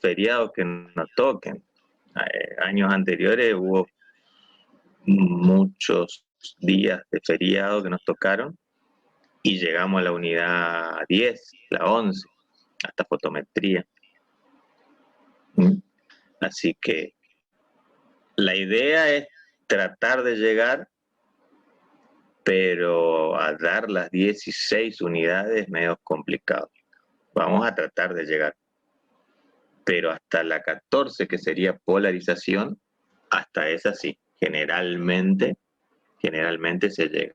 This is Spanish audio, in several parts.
feriados que nos toquen. Años anteriores hubo muchos días de feriado que nos tocaron y llegamos a la unidad 10, la 11, hasta fotometría. Así que la idea es tratar de llegar, pero a dar las 16 unidades medio complicado. Vamos a tratar de llegar. Pero hasta la 14, que sería polarización, hasta esa sí, generalmente se llega.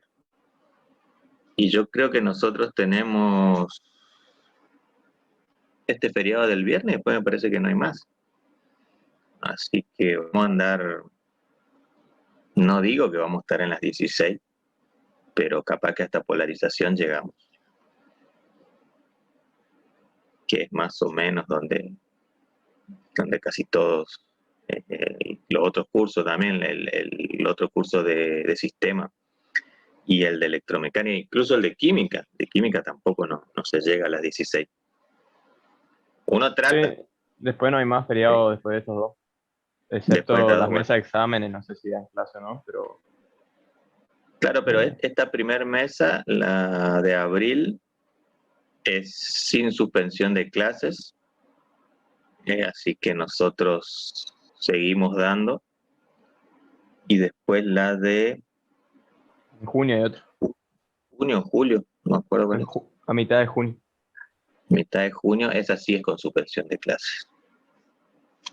Y yo creo que nosotros tenemos este feriado del viernes, después me parece que no hay más. Así que vamos a andar, no digo que vamos a estar en las 16, pero capaz que hasta polarización llegamos. Que es más o menos donde casi todos, los otros cursos también, el otro curso de sistema y el de electromecánica, incluso el de química tampoco no se llega a las 16. Uno trata. Sí, después no hay más feriado después de estos dos. Después Excepto de las dos, bueno. mesas de exámenes, no sé si dan clase o no, pero... Claro, pero esta primer mesa, la de abril, es sin suspensión de clases, así que nosotros seguimos dando. Y después la de En junio hay otro. junio, julio, no me acuerdo cuál es. A mitad de junio. Mitad de junio, esa sí es con suspensión de clases.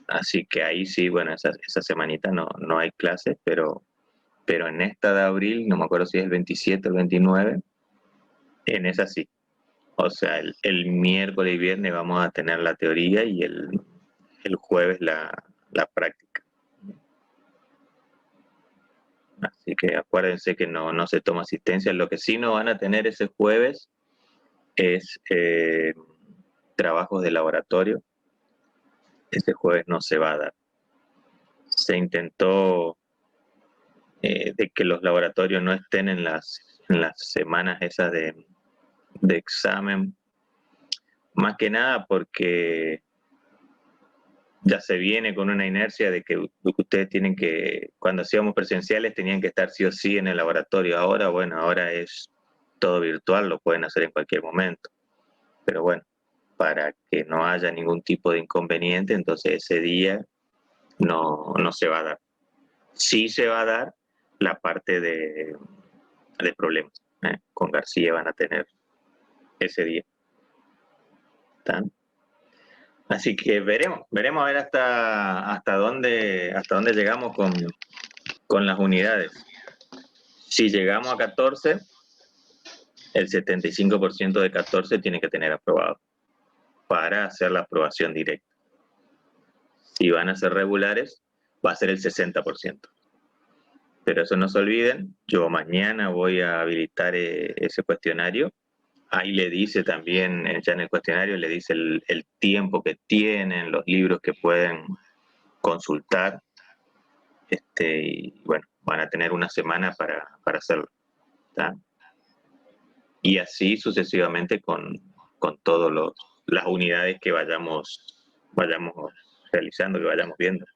Así que ahí sí, bueno, esa semanita no hay clases, pero en esta de abril, no me acuerdo si es el 27 o el 29, en esa sí. O sea, el miércoles y viernes vamos a tener la teoría y el jueves la práctica. Así que acuérdense que no se toma asistencia. Lo que sí no van a tener ese jueves es trabajos de laboratorio. Ese jueves no se va a dar. Se intentó de que los laboratorios no estén en las semanas esas de examen, más que nada porque ya se viene con una inercia de que ustedes tienen que, cuando hacíamos presenciales, tenían que estar sí o sí en el laboratorio. Ahora, bueno, ahora es todo virtual, lo pueden hacer en cualquier momento. Pero bueno, para que no haya ningún tipo de inconveniente, entonces ese día no se va a dar. Sí se va a dar la parte de problemas. Con García van a tener ese día. ¿Están? Así que veremos a ver hasta dónde llegamos con las unidades. Si llegamos a 14, el 75% de 14 tiene que tener aprobado para hacer la aprobación directa. Si van a ser regulares, va a ser el 60%. Pero eso no se olviden, yo mañana voy a habilitar ese cuestionario. Ahí le dice también, ya en el cuestionario, le dice el tiempo que tienen, los libros que pueden consultar. Y bueno, van a tener una semana para hacerlo. ¿Tá? Y así sucesivamente con todas las unidades que vayamos realizando, que vayamos viendo.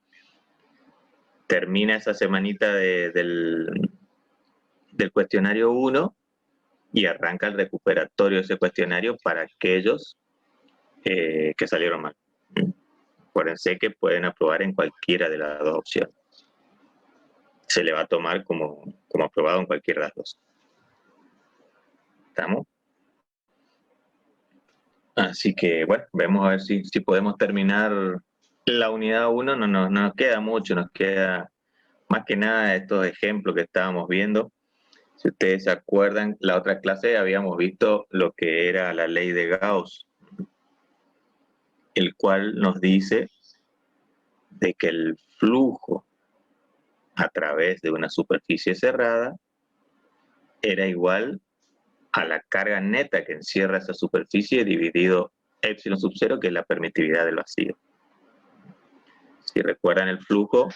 Termina esa semanita del cuestionario 1 y arranca el recuperatorio de ese cuestionario para aquellos que salieron mal. Acuérdense que pueden aprobar en cualquiera de las dos opciones. Se le va a tomar como aprobado en cualquiera de las dos. ¿Estamos? Así que, bueno, vemos a ver si podemos terminar la unidad 1. No nos queda mucho, nos queda más que nada estos ejemplos que estábamos viendo. Si ustedes se acuerdan, la otra clase habíamos visto lo que era la ley de Gauss, el cual nos dice de que el flujo a través de una superficie cerrada era igual a la carga neta que encierra esa superficie dividido epsilon sub 0, que es la permitividad del vacío. Si recuerdan, el flujo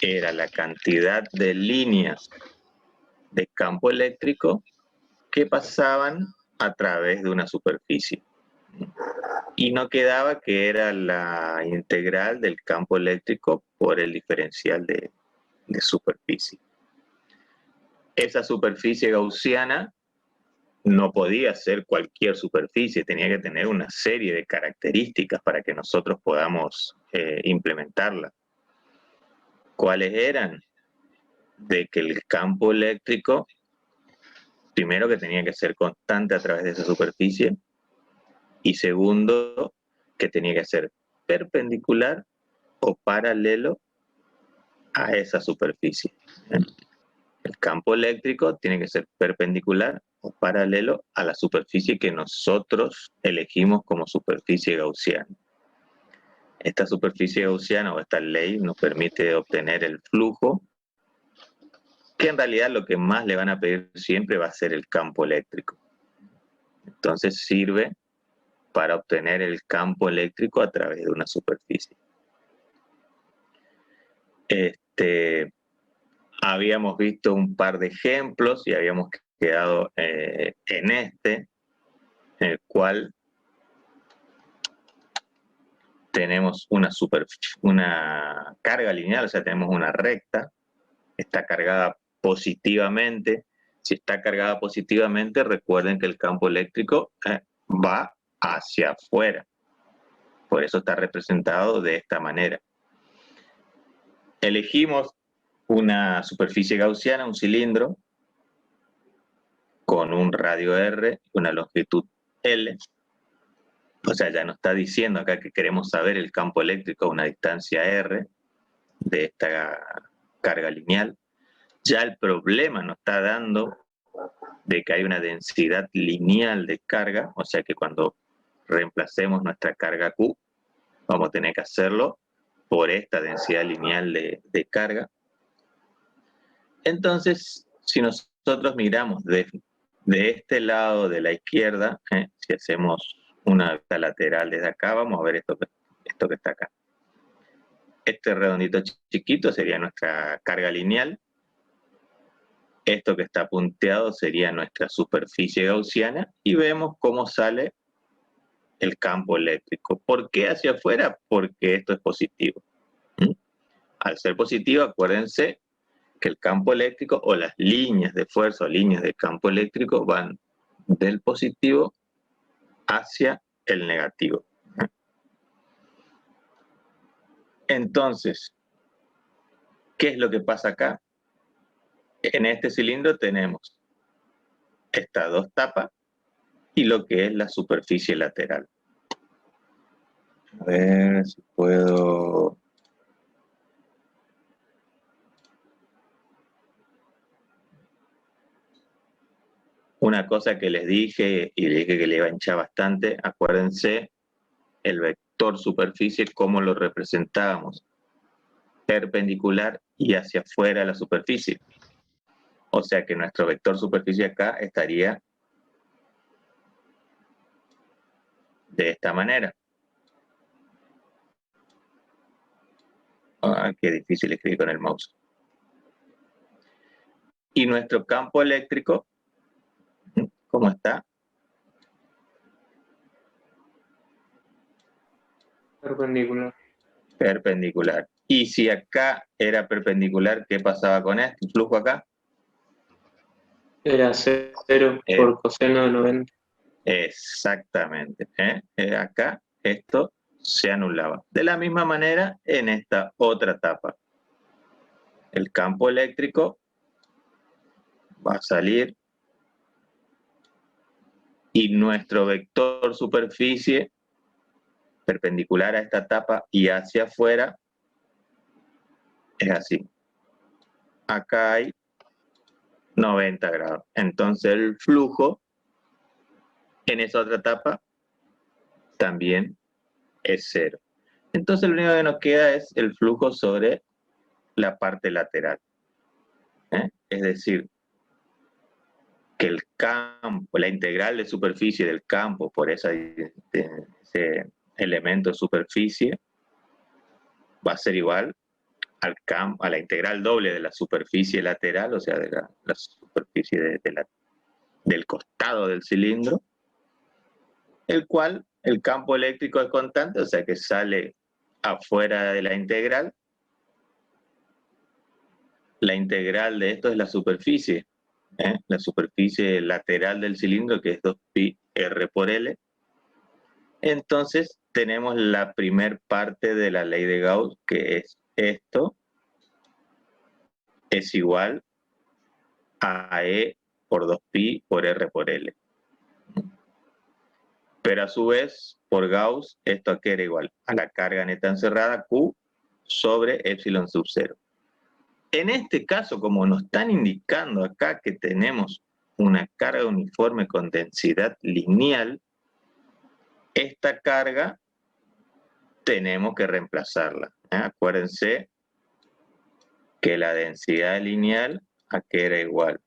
era la cantidad de líneas de campo eléctrico que pasaban a través de una superficie. Y no quedaba que era la integral del campo eléctrico por el diferencial de superficie. Esa superficie gaussiana no podía ser cualquier superficie, tenía que tener una serie de características para que nosotros podamos implementarla. ¿Cuáles eran? De que el campo eléctrico, primero que tenía que ser constante a través de esa superficie, y segundo, que tenía que ser perpendicular o paralelo a esa superficie. El campo eléctrico tiene que ser perpendicular o paralelo a la superficie que nosotros elegimos como superficie gaussiana. Esta superficie gaussiana o esta ley nos permite obtener el flujo, que en realidad lo que más le van a pedir siempre va a ser el campo eléctrico. Entonces sirve para obtener el campo eléctrico a través de una superficie. Habíamos visto un par de ejemplos y habíamos quedado en en el cual tenemos una carga lineal, o sea, tenemos una recta, está cargada positivamente. Si está cargada positivamente, recuerden que el campo eléctrico va hacia afuera. Por eso está representado de esta manera. Elegimos una superficie gaussiana, un cilindro, con un radio R, una longitud L. O sea, ya nos está diciendo acá que queremos saber el campo eléctrico a una distancia R de esta carga lineal. Ya el problema nos está dando de que hay una densidad lineal de carga, o sea que cuando reemplacemos nuestra carga Q, vamos a tener que hacerlo por esta densidad lineal de carga. Entonces, si nosotros miramos de este lado de la izquierda, si hacemos una vista lateral desde acá, vamos a ver esto que está acá. Este redondito chiquito sería nuestra carga lineal. Esto que está punteado sería nuestra superficie gaussiana y vemos cómo sale el campo eléctrico. ¿Por qué hacia afuera? Porque esto es positivo. Al ser positivo, acuérdense que el campo eléctrico o las líneas de fuerza o líneas de campo eléctrico van del positivo hacia el negativo. Entonces, ¿qué es lo que pasa acá? En este cilindro tenemos estas dos tapas y lo que es la superficie lateral. A ver si puedo... Una cosa que les dije, y les dije que le iba a hinchar bastante, acuérdense, el vector superficie, cómo lo representábamos. Perpendicular y hacia afuera la superficie. O sea que nuestro vector superficie acá estaría de esta manera. Ah, qué difícil escribir con el mouse. Y nuestro campo eléctrico, ¿cómo está? Perpendicular. Perpendicular. Y si acá era perpendicular, ¿qué pasaba con este flujo acá? Era 0 por coseno de 90. Exactamente. Acá esto se anulaba. De la misma manera en esta otra etapa. El campo eléctrico va a salir y nuestro vector superficie perpendicular a esta etapa y hacia afuera es así. Acá hay 90 grados. Entonces el flujo en esa otra etapa también es 0. Entonces lo único que nos queda es el flujo sobre la parte lateral. Es decir, que el campo, la integral de superficie del campo por ese elemento de superficie va a ser igual a la integral doble de la superficie lateral, o sea, de la superficie del costado del cilindro, el cual el campo eléctrico es constante, o sea que sale afuera de la integral. La integral de esto es la superficie, la superficie lateral del cilindro, que es 2pi r por L. Entonces tenemos la primer parte de la ley de Gauss, que es esto, es igual a E por 2pi por R por L. Pero a su vez, por Gauss, esto aquí era igual a la carga neta encerrada Q sobre epsilon sub 0. En este caso, como nos están indicando acá que tenemos una carga uniforme con densidad lineal, esta carga tenemos que reemplazarla. Acuérdense que la densidad lineal aquí era igual.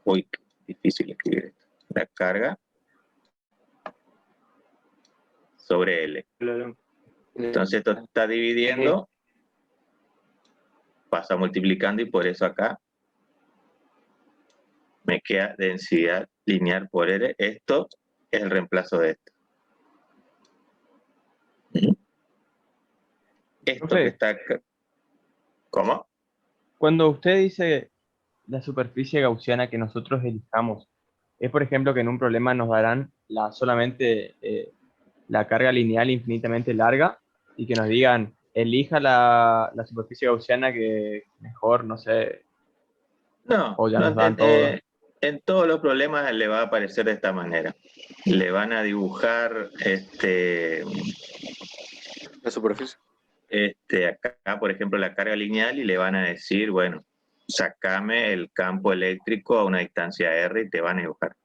Uy, qué difícil escribir esto. La carga sobre L. Entonces esto está dividiendo, pasa multiplicando y por eso acá me queda densidad lineal por L. Esto es el reemplazo de esto. Esto que está acá. ¿Cómo? Cuando usted dice la superficie gaussiana que nosotros elijamos, es por ejemplo que en un problema nos darán solamente la carga lineal infinitamente larga y que nos digan, elija la superficie gaussiana que mejor, no sé, No, o ya no nos dan todo. en todos los problemas le va a aparecer de esta manera. Le van a dibujar La superficie. acá, por ejemplo, la carga lineal y le van a decir, bueno, sacame el campo eléctrico a una distancia R y te van a dibujar.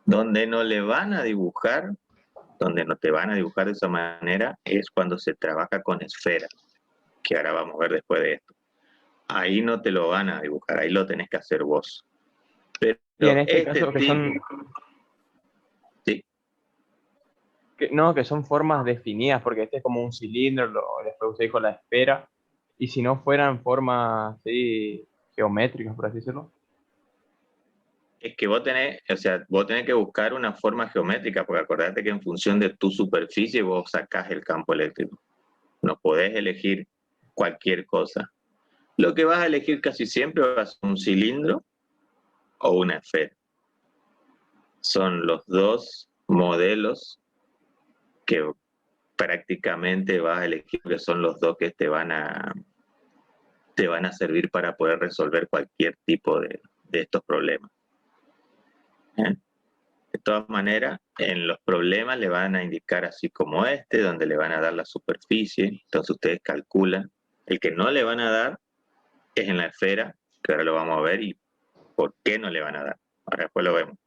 Donde no le van a dibujar, donde no te van a dibujar de esa manera, es cuando se trabaja con esferas, que ahora vamos a ver después de esto. Ahí no te lo van a dibujar, ahí lo tenés que hacer vos. Pero Y en este caso que son, sí, que son formas definidas, porque este es como un cilindro, después usted dijo la esfera, y si no fueran formas así, geométricas, por así decirlo. es que vos tenés que buscar una forma geométrica, porque acordate que en función de tu superficie vos sacás el campo eléctrico. No podés elegir cualquier cosa. Lo que vas a elegir casi siempre va a ser un cilindro o una esfera. Son los dos modelos que prácticamente vas a elegir, que son los dos que te van a servir para poder resolver cualquier tipo de estos problemas. De todas maneras, en los problemas le van a indicar así como donde le van a dar la superficie, entonces ustedes calculan. El que no le van a dar es en la esfera, que ahora lo vamos a ver, y por qué no le van a dar. Ahora después lo vemos.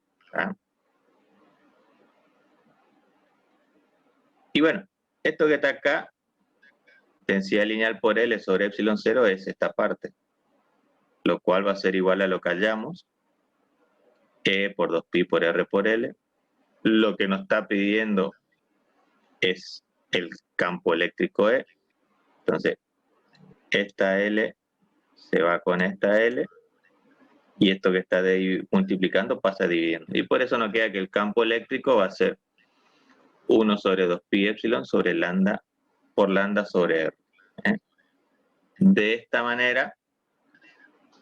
Y bueno, esto que está acá, densidad lineal por L sobre epsilon 0 es esta parte, lo cual va a ser igual a lo que hallamos, E por 2pi por R por L. Lo que nos está pidiendo es el campo eléctrico E. Entonces, esta L se va con esta L, y esto que está multiplicando pasa dividiendo. Y por eso nos queda que el campo eléctrico va a ser 1 sobre 2pi epsilon sobre lambda por lambda sobre R. De esta manera,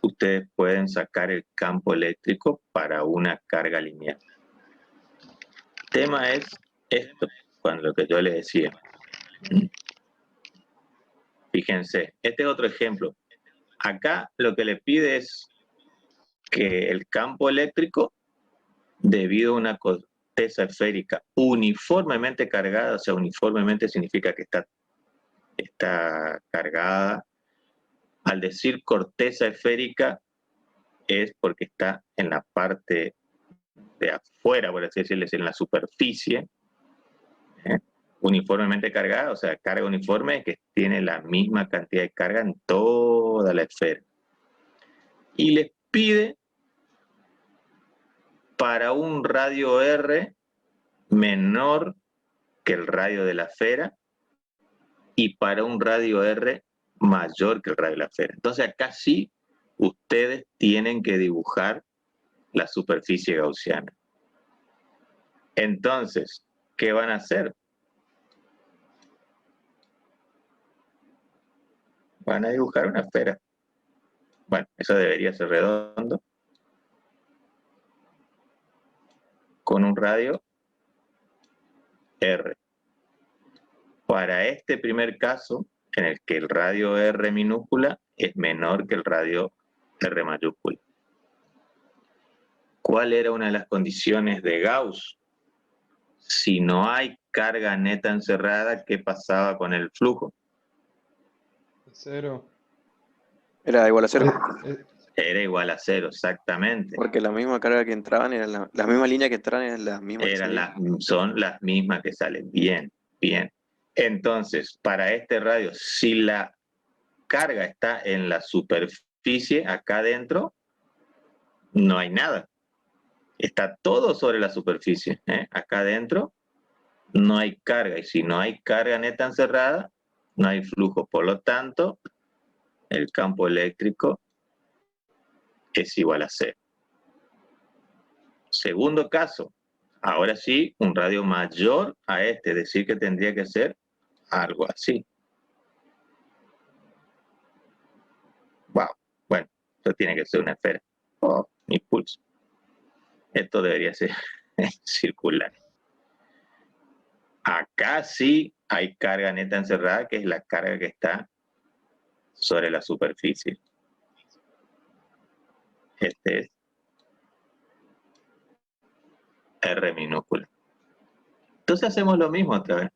ustedes pueden sacar el campo eléctrico para una carga lineal. El tema es esto, cuando lo que yo les decía. Fíjense, este es otro ejemplo. Acá lo que le pide es que el campo eléctrico, debido a una corteza esférica uniformemente cargada, o sea, uniformemente significa que está cargada. Al decir corteza esférica, es porque está en la parte de afuera, por así decirlo, en la superficie, uniformemente cargada, o sea, carga uniforme que tiene la misma cantidad de carga en toda la esfera. Y les pide para un radio R menor que el radio de la esfera y para un radio R mayor que el radio de la esfera. Entonces acá sí ustedes tienen que dibujar la superficie gaussiana. Entonces, ¿qué van a hacer? Van a dibujar una esfera. Bueno, eso debería ser redondo. Con un radio R. Para este primer caso, en el que el radio R minúscula es menor que el radio R mayúscula. ¿Cuál era una de las condiciones de Gauss? Si no hay carga neta encerrada, ¿qué pasaba con el flujo? Cero. Era igual a cero. Era igual a cero, exactamente. Porque la misma carga que entraban, era la misma línea que entraban, eran las mismas que salían. Son las mismas que salen. Bien, bien. Entonces, para este radio, si la carga está en la superficie, acá adentro, no hay nada. Está todo sobre la superficie. Acá adentro no hay carga. Y si no hay carga neta encerrada, no hay flujo. Por lo tanto, el campo eléctrico es igual a cero. Segundo caso, ahora sí, un radio mayor a este, es decir, que tendría que ser algo así. Wow, bueno, esto tiene que ser una esfera. Oh, mi pulso. Esto debería ser circular. Acá sí hay carga neta encerrada, que es la carga que está sobre la superficie. Este es R minúscula. Entonces hacemos lo mismo otra vez.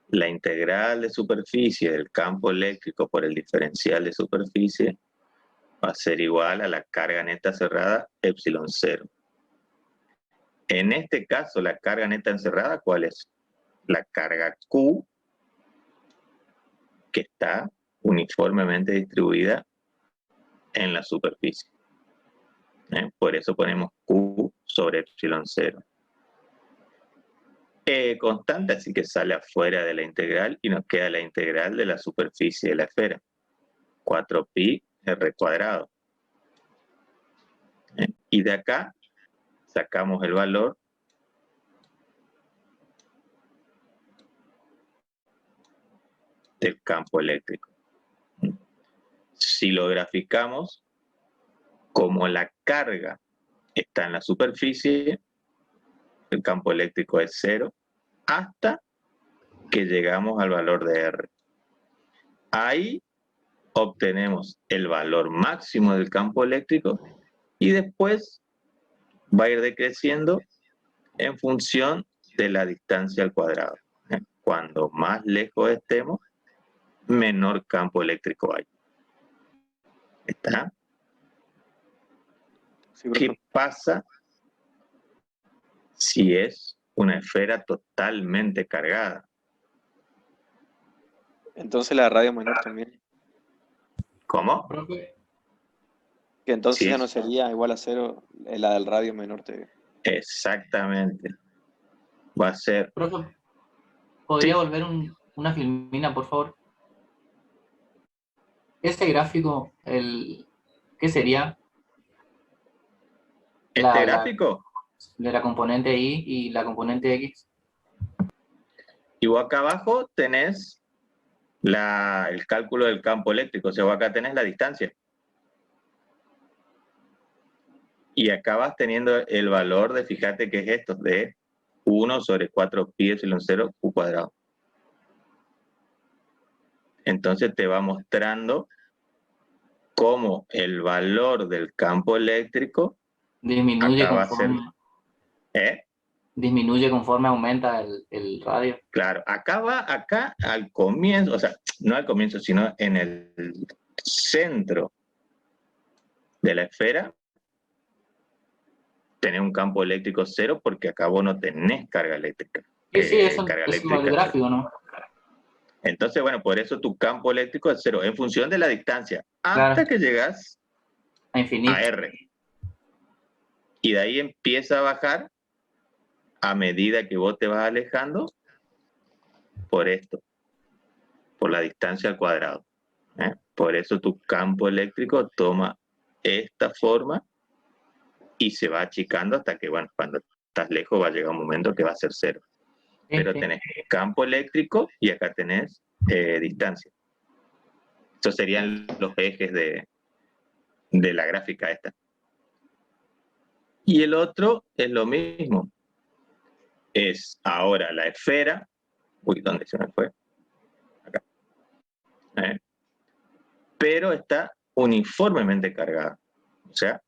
La integral de superficie del campo eléctrico por el diferencial de superficie va a ser igual a la carga neta cerrada epsilon 0. En este caso, la carga neta encerrada, ¿cuál es? La carga Q, que está uniformemente distribuida en la superficie. Por eso ponemos Q sobre epsilon 0. Constante, así que sale afuera de la integral y nos queda la integral de la superficie de la esfera. 4pi r cuadrado. Y de acá sacamos el valor del campo eléctrico. Si lo graficamos, como la carga está en la superficie, el campo eléctrico es 0, hasta que llegamos al valor de R. Ahí obtenemos el valor máximo del campo eléctrico y después va a ir decreciendo en función de la distancia al cuadrado. Cuando más lejos estemos, menor campo eléctrico hay. ¿Está? Sí, ¿Qué pasa si es una esfera totalmente cargada? Entonces la radio menor también. ¿Cómo? Profe, Que entonces Sí. ya no sería igual a cero la del radio menor. Exactamente. Va a ser... Profe, ¿podría Sí. volver una filmina, por favor? Ese gráfico, ¿qué sería? ¿Este gráfico? De la componente Y y la componente X. Y vos acá abajo tenés el cálculo del campo eléctrico, o sea, vos acá tenés la distancia. Y acá vas teniendo el valor de, fíjate que es esto, de 1 sobre 4pi epsilon 0 q cuadrado. Entonces te va mostrando cómo el valor del campo eléctrico Disminuye acá va a ser... disminuye conforme aumenta el radio. Claro, acá al comienzo, o sea, no al comienzo, sino en el centro de la esfera, tenés un campo eléctrico 0 porque acá vos no tenés carga eléctrica. Sí, eso carga es eléctrica el gráfico, ¿no? Entonces, bueno, por eso tu campo eléctrico es 0, en función de la distancia, hasta Claro. que llegas A infinito. a R. Y de ahí empieza a bajar a medida que vos te vas alejando por esto, por la distancia al cuadrado. Por eso tu campo eléctrico toma esta forma y se va achicando hasta que, bueno, cuando estás lejos va a llegar un momento que va a ser 0. Pero tenés campo eléctrico y acá tenés distancia. Estos serían los ejes de la gráfica esta. Y el otro es lo mismo. Es ahora la esfera. Uy, ¿dónde se me fue? Acá. Pero está uniformemente cargada. O sea,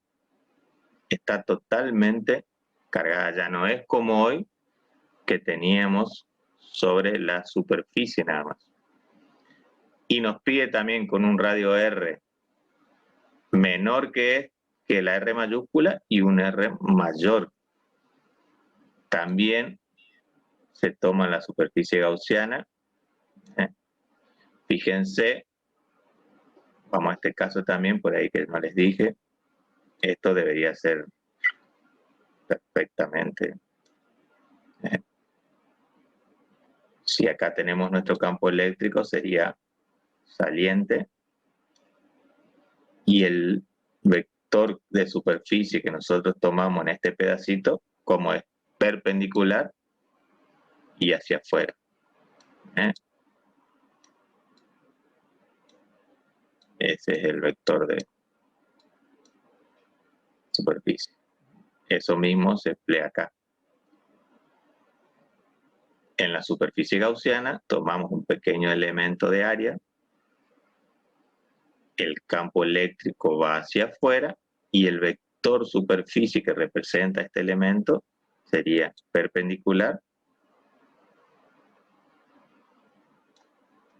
está totalmente cargada. Ya no es como hoy que teníamos sobre la superficie nada más. Y nos pide también con un radio R menor que la R mayúscula y un R mayor. También se toma la superficie gaussiana. Fíjense, vamos a este caso también, por ahí que no les dije, esto debería ser perfectamente. Si acá tenemos nuestro campo eléctrico, sería saliente, y el vector de superficie que nosotros tomamos en este pedacito, como es perpendicular y hacia afuera. Ese es el vector de superficie. Eso mismo se emplea acá. En la superficie gaussiana tomamos un pequeño elemento de área, el campo eléctrico va hacia afuera y el vector superficie que representa este elemento sería perpendicular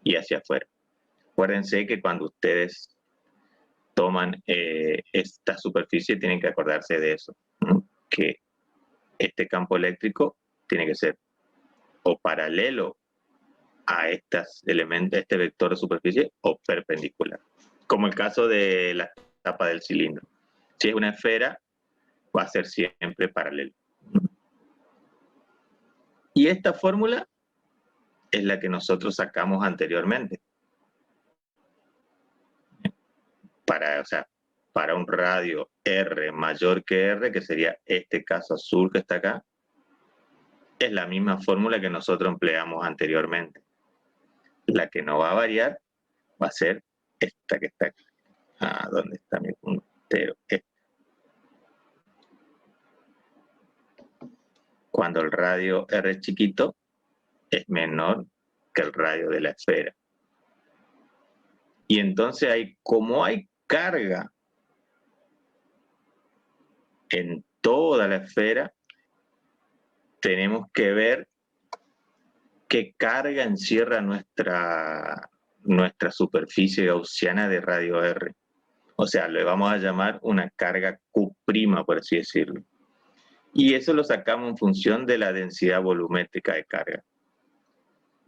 y hacia afuera. Acuérdense que cuando ustedes toman esta superficie tienen que acordarse de eso, ¿no? Que este campo eléctrico tiene que ser o paralelo a este vector de superficie o perpendicular. Como el caso de la tapa del cilindro. Si es una esfera, va a ser siempre paralelo. Y esta fórmula es la que nosotros sacamos anteriormente. Para un radio R mayor que R, que sería este caso azul que está acá, es la misma fórmula que nosotros empleamos anteriormente. La que no va a variar va a ser esta que está aquí. ¿Dónde está mi puntero? Cuando el radio R chiquito es menor que el radio de la esfera. Y entonces como hay carga en toda la esfera, tenemos que ver qué carga encierra nuestra superficie gaussiana de radio R. O sea, le vamos a llamar una carga Q', por así decirlo. Y eso lo sacamos en función de la densidad volumétrica de carga.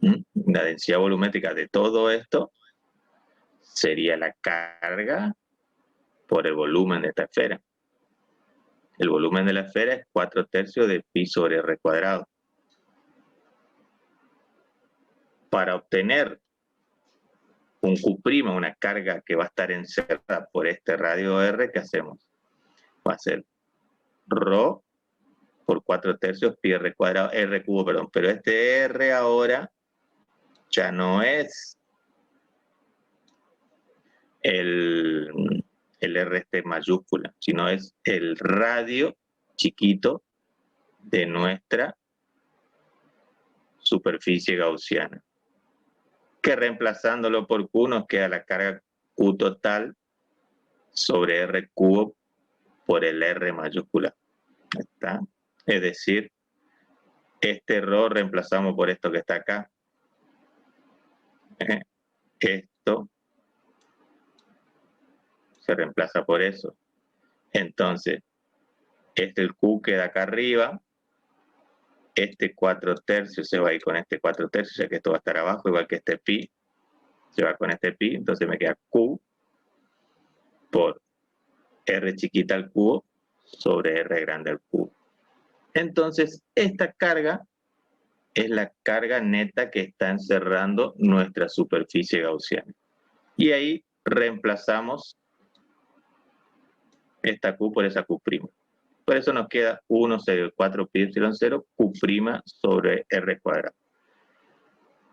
La densidad volumétrica de todo esto sería la carga por el volumen de esta esfera. El volumen de la esfera es 4/3 de pi sobre r cuadrado. Para obtener un Q', una carga que va a estar encerrada por este radio R, ¿qué hacemos? Va a ser ρ por 4/3 pi r cuadrado, r cubo, perdón. Pero este R ahora ya no es el R mayúscula, sino es el radio chiquito de nuestra superficie gaussiana, que reemplazándolo por Q nos queda la carga Q total sobre R cubo por el R mayúscula. ¿Está? Es decir, este ρ reemplazamos por esto que está acá. Esto se reemplaza por eso. Entonces, el Q queda acá arriba. Este 4/3 se va a ir con este 4/3, ya que esto va a estar abajo, igual que este pi. Se va con este pi, entonces me queda Q por R chiquita al cubo sobre R grande al cubo. Entonces, esta carga es la carga neta que está encerrando nuestra superficie gaussiana. Y ahí reemplazamos esta Q por esa Q'. Por eso nos queda 1,4πε0 Q' sobre R cuadrado.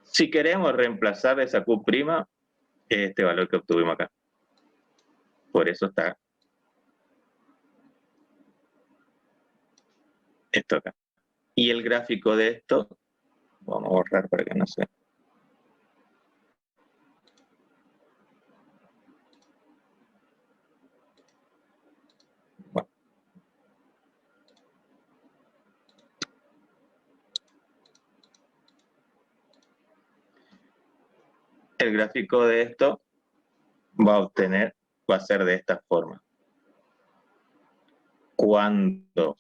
Si queremos reemplazar esa Q', este valor que obtuvimos acá. Por eso está esto acá. Y el gráfico de esto, vamos a borrar para que no se... Bueno. El gráfico de esto va a ser de esta forma. Cuando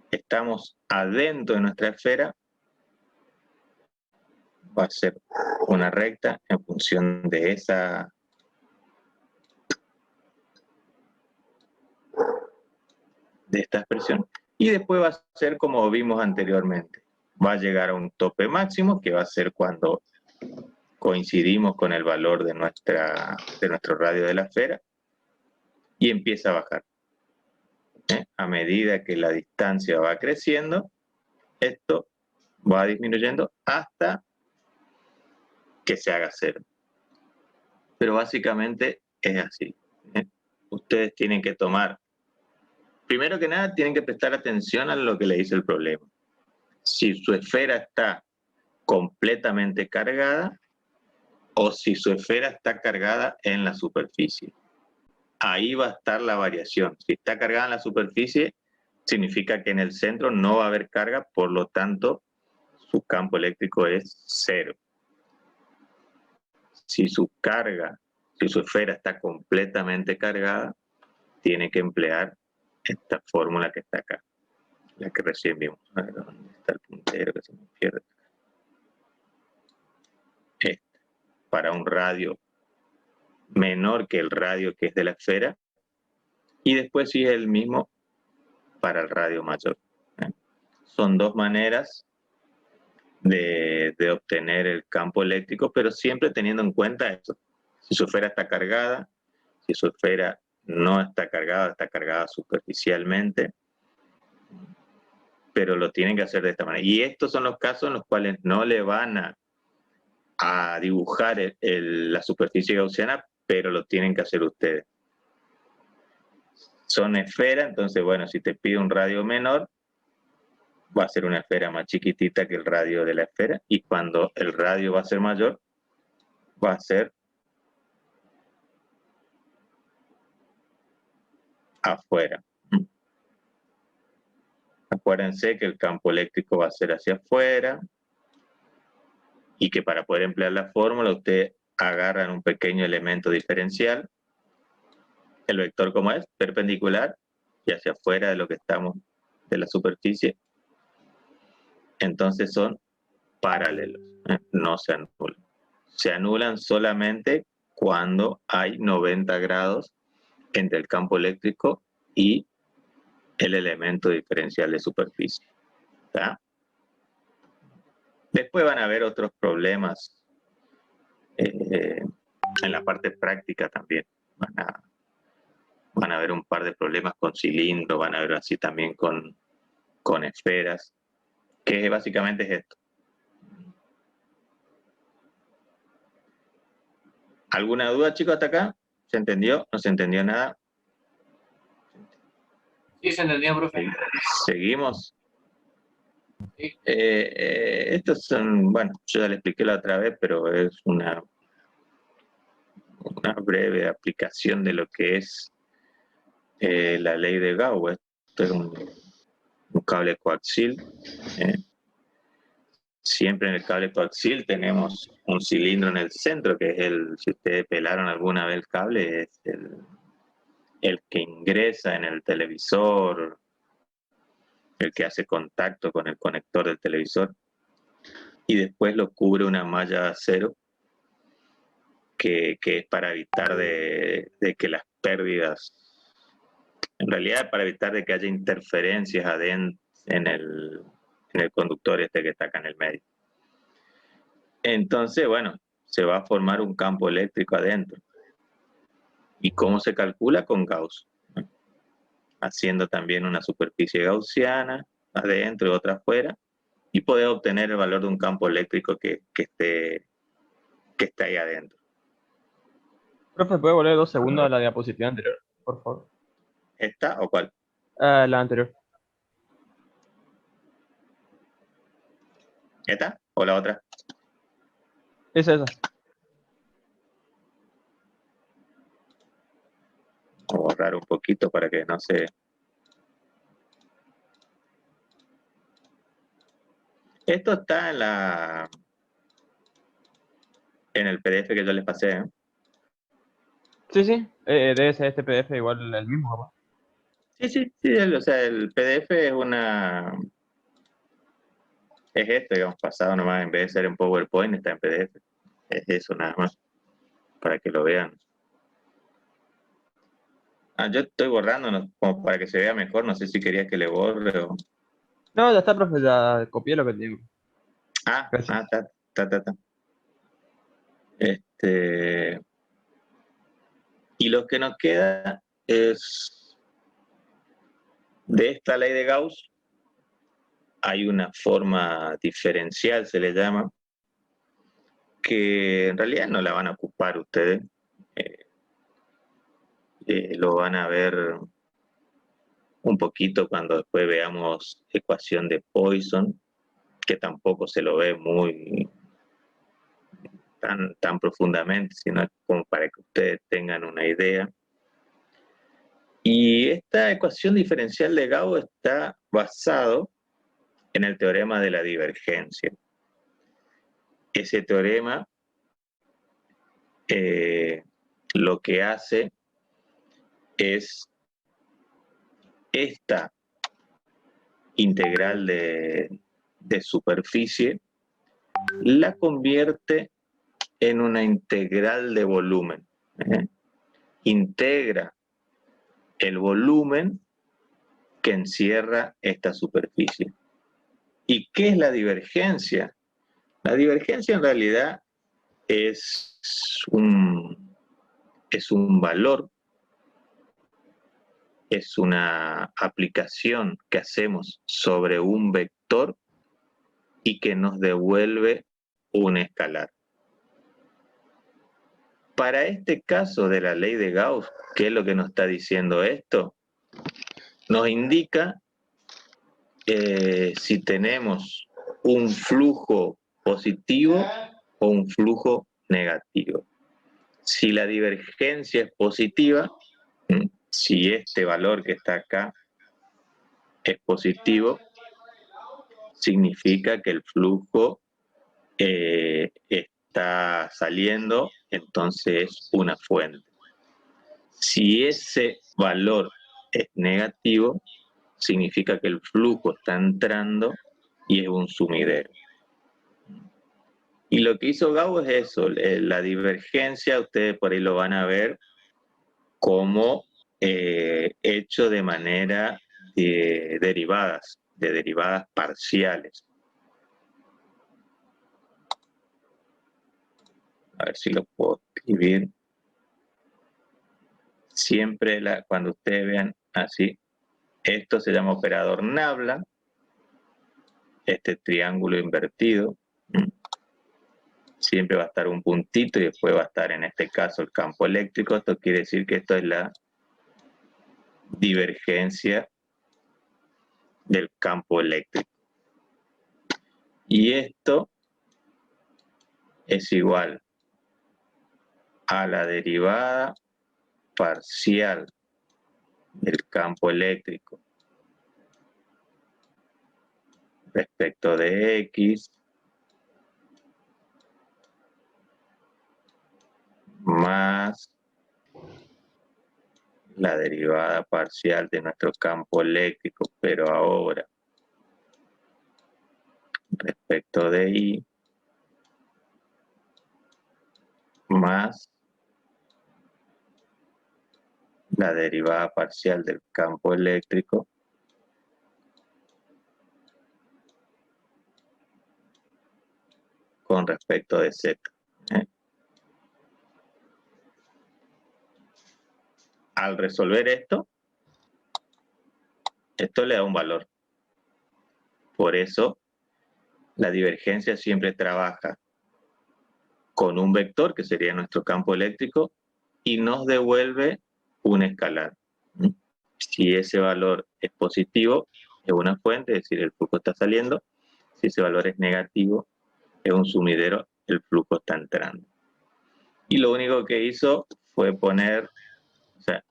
estamos adentro de nuestra esfera, va a ser una recta en función de esta expresión. Y después va a ser como vimos anteriormente. Va a llegar a un tope máximo, que va a ser cuando coincidimos con el valor de nuestro radio de la esfera, y empieza a bajar. A medida que la distancia va creciendo, esto va disminuyendo hasta que se haga cero. Pero básicamente es así. Ustedes tienen que tomar, primero que nada, tienen que prestar atención a lo que le dice el problema. Si su esfera está completamente cargada o si su esfera está cargada en la superficie. Ahí va a estar la variación. Si está cargada en la superficie, significa que en el centro no va a haber carga, por lo tanto, su campo eléctrico es cero. Si su esfera está completamente cargada, tiene que emplear esta fórmula que está acá, la que recién vimos. A ver, ¿dónde está el puntero que se me pierde? Para un radio menor que el radio que es de la esfera, y después sí es el mismo para el radio mayor. Son dos maneras de obtener el campo eléctrico, pero siempre teniendo en cuenta esto. Si su esfera está cargada, si su esfera no está cargada superficialmente, pero lo tienen que hacer de esta manera. Y estos son los casos en los cuales no le van a dibujar la superficie gaussiana, pero lo tienen que hacer ustedes. Son esferas, entonces, bueno, si te pide un radio menor, va a ser una esfera más chiquitita que el radio de la esfera, y cuando el radio va a ser mayor, va a ser afuera. Acuérdense que el campo eléctrico va a ser hacia afuera, y que para poder emplear la fórmula, ustedes agarran un pequeño elemento diferencial, el vector como es, perpendicular, y hacia afuera de lo que estamos, de la superficie, entonces son paralelos, no se anulan. Se anulan solamente cuando hay 90 grados entre el campo eléctrico y el elemento diferencial de superficie. ¿Está? Después van a haber otros problemas en la parte práctica también. Van a haber un par de problemas con cilindros, van a haber así también con esferas, que básicamente es esto. ¿Alguna duda, chicos, hasta acá? ¿Se entendió? ¿No se entendió nada? Sí, se entendió, profe. ¿Seguimos? Sí. Estos son, bueno, yo ya le expliqué la otra vez, pero es una breve aplicación de lo que es la ley de Gauss. Esto es un cable coaxil. Siempre en el cable coaxil tenemos un cilindro en el centro, que es si ustedes pelaron alguna vez el cable, es el que ingresa en el televisor, el que hace contacto con el conector del televisor, y después lo cubre una malla de acero, que es para evitar de que las pérdidas, en realidad para evitar de que haya interferencias adentro en el conductor este que está acá en el medio. Entonces, bueno, se va a formar un campo eléctrico adentro. ¿Y cómo se calcula? Con Gauss. haciendo también una superficie gaussiana, adentro y otra afuera, y podés obtener el valor de un campo eléctrico que esté ahí adentro. Profe, ¿puede volver 2 segundos a la diapositiva anterior, por favor? ¿Esta o cuál? La anterior. ¿Esta o la otra? Esa. Voy a borrar un poquito para que no se... Esto está en el PDF que yo les pasé, ¿eh? Sí. Debe ser este PDF igual el mismo, capaz. Sí, o sea, el PDF es esto, digamos, pasado nomás, en vez de ser en PowerPoint, está en PDF. Es eso nada más, para que lo vean. Yo estoy borrando, como para que se vea mejor, no sé si querías que le borre o... No, ya está, profe, ya copié lo que tengo. Gracias. Está. Y lo que nos queda es de esta ley de Gauss, hay una forma diferencial, se le llama, que en realidad no la van a ocupar ustedes. Lo van a ver un poquito cuando después veamos ecuación de Poisson, que tampoco se lo ve muy tan profundamente, sino como para que ustedes tengan una idea. Y esta ecuación diferencial de Gauss está basado en el teorema de la divergencia. Ese teorema lo que hace es esta integral de superficie, la convierte en una integral de volumen. Integra el volumen que encierra esta superficie. ¿Y qué es la divergencia? La divergencia en realidad es un valor, es una aplicación que hacemos sobre un vector y que nos devuelve un escalar. Para este caso de la ley de Gauss, ¿qué es lo que nos está diciendo esto? Nos indica si tenemos un flujo positivo o un flujo negativo. Si la divergencia es positiva, si este valor que está acá es positivo, significa que el flujo está saliendo, entonces es una fuente. Si ese valor es negativo, significa que el flujo está entrando y es un sumidero. Y lo que hizo Gauss es eso, la divergencia, ustedes por ahí lo van a ver como hecho de manera de derivadas parciales. A ver si lo puedo escribir. Siempre cuando ustedes vean así, esto se llama operador Nabla, este triángulo invertido. Siempre va a estar un puntito y después va a estar en este caso el campo eléctrico. Esto quiere decir que esto es la divergencia del campo eléctrico. Y esto es igual a la derivada parcial del campo eléctrico respecto de X más la derivada parcial de nuestro campo eléctrico, pero ahora respecto de Y más la derivada parcial del campo eléctrico con respecto de Z. Al resolver esto, Esto le da un valor. Por eso, la divergencia siempre trabaja con un vector, que sería nuestro campo eléctrico, y nos devuelve un escalar. Si ese valor es positivo, es una fuente, es decir, el flujo está saliendo. Si ese valor es negativo, es un sumidero, el flujo está entrando. Y lo único que hizo fue poner, o sea,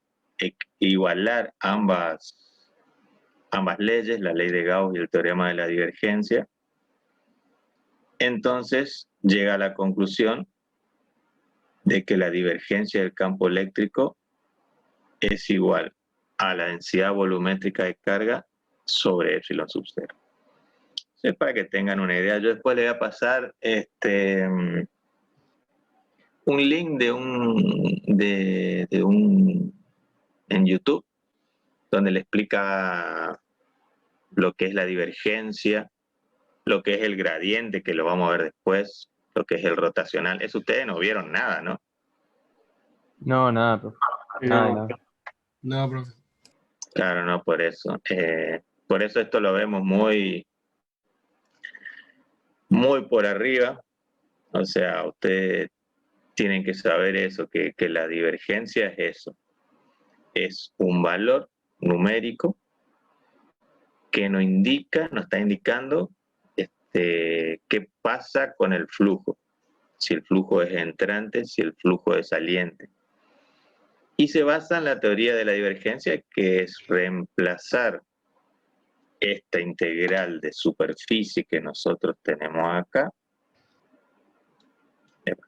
igualar ambas leyes, la ley de Gauss y el teorema de la divergencia. Entonces llega a la conclusión de que la divergencia del campo eléctrico es igual a la densidad volumétrica de carga sobre epsilon sub 0. Es para que tengan una idea. Yo después le voy a pasar un link en YouTube, donde le explica lo que es la divergencia, lo que es el gradiente, que lo vamos a ver después, lo que es el rotacional. Eso ustedes no vieron nada, ¿no? No, nada, profe. Nada. No, profe. Claro, no, por eso. Por eso esto lo vemos muy por arriba. O sea, ustedes tienen que saber eso, que la divergencia es eso. Es un valor numérico que nos está indicando qué pasa con el flujo. Si el flujo es entrante, si el flujo es saliente. Y se basa en la teoría de la divergencia, que es reemplazar esta integral de superficie que nosotros tenemos acá.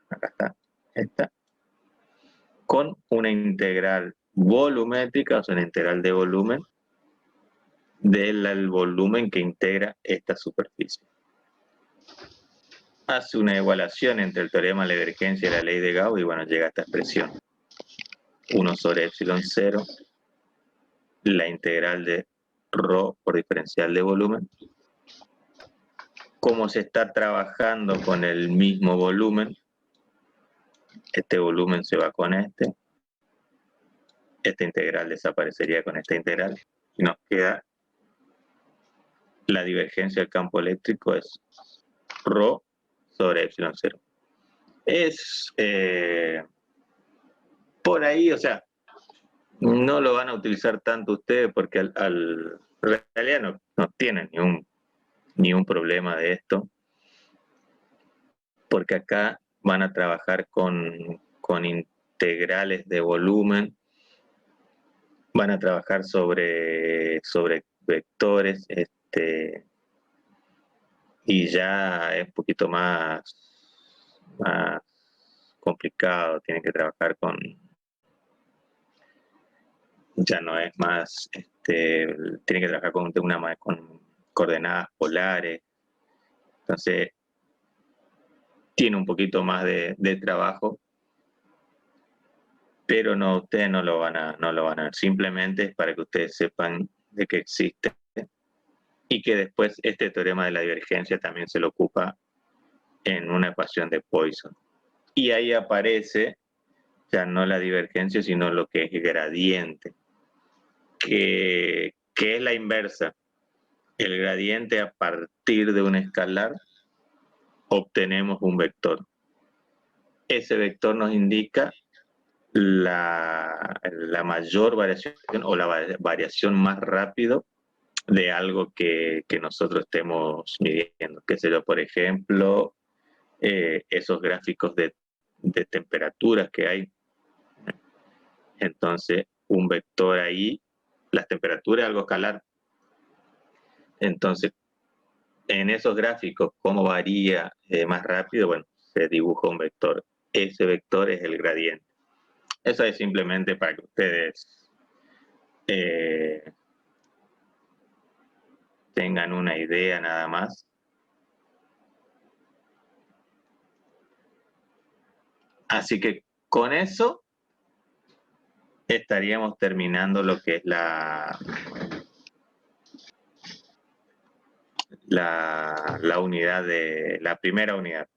Acá está, esta. Con una integral volumétrica, o sea, una integral de volumen, del volumen que integra esta superficie. Hace una igualación entre el teorema de la divergencia y la ley de Gauss, y bueno, llega a esta expresión. 1 sobre epsilon 0, la integral de ρ por diferencial de volumen. Como se está trabajando con el mismo volumen, este volumen se va con esta integral desaparecería con esta integral, y nos queda la divergencia del campo eléctrico es ρ sobre epsilon 0. Es por ahí, o sea, no lo van a utilizar tanto ustedes porque en realidad no tienen ni un problema de esto, porque acá van a trabajar con integrales de volumen, van a trabajar sobre vectores, y ya es un poquito más complicado, tienen que trabajar ya no es más, tienen que trabajar con coordenadas polares, entonces tiene un poquito más de trabajo, pero no, ustedes no lo van a ver, simplemente es para que ustedes sepan de que existe, y que después este teorema de la divergencia también se lo ocupa en una ecuación de Poisson. Y ahí aparece ya no la divergencia, sino lo que es gradiente, que es la inversa. El gradiente, a partir de un escalar, obtenemos un vector. Ese vector nos indica la mayor variación o la variación más rápido de algo que nosotros estemos midiendo. Qué sé yo, por ejemplo, esos gráficos de temperaturas que hay. Entonces, un vector ahí, las temperaturas es algo escalar. Entonces, en esos gráficos, ¿cómo varía más rápido? Bueno, se dibuja un vector. Ese vector es el gradiente. Eso es simplemente para que ustedes tengan una idea nada más. Así que con eso estaríamos terminando lo que es la unidad la primera unidad.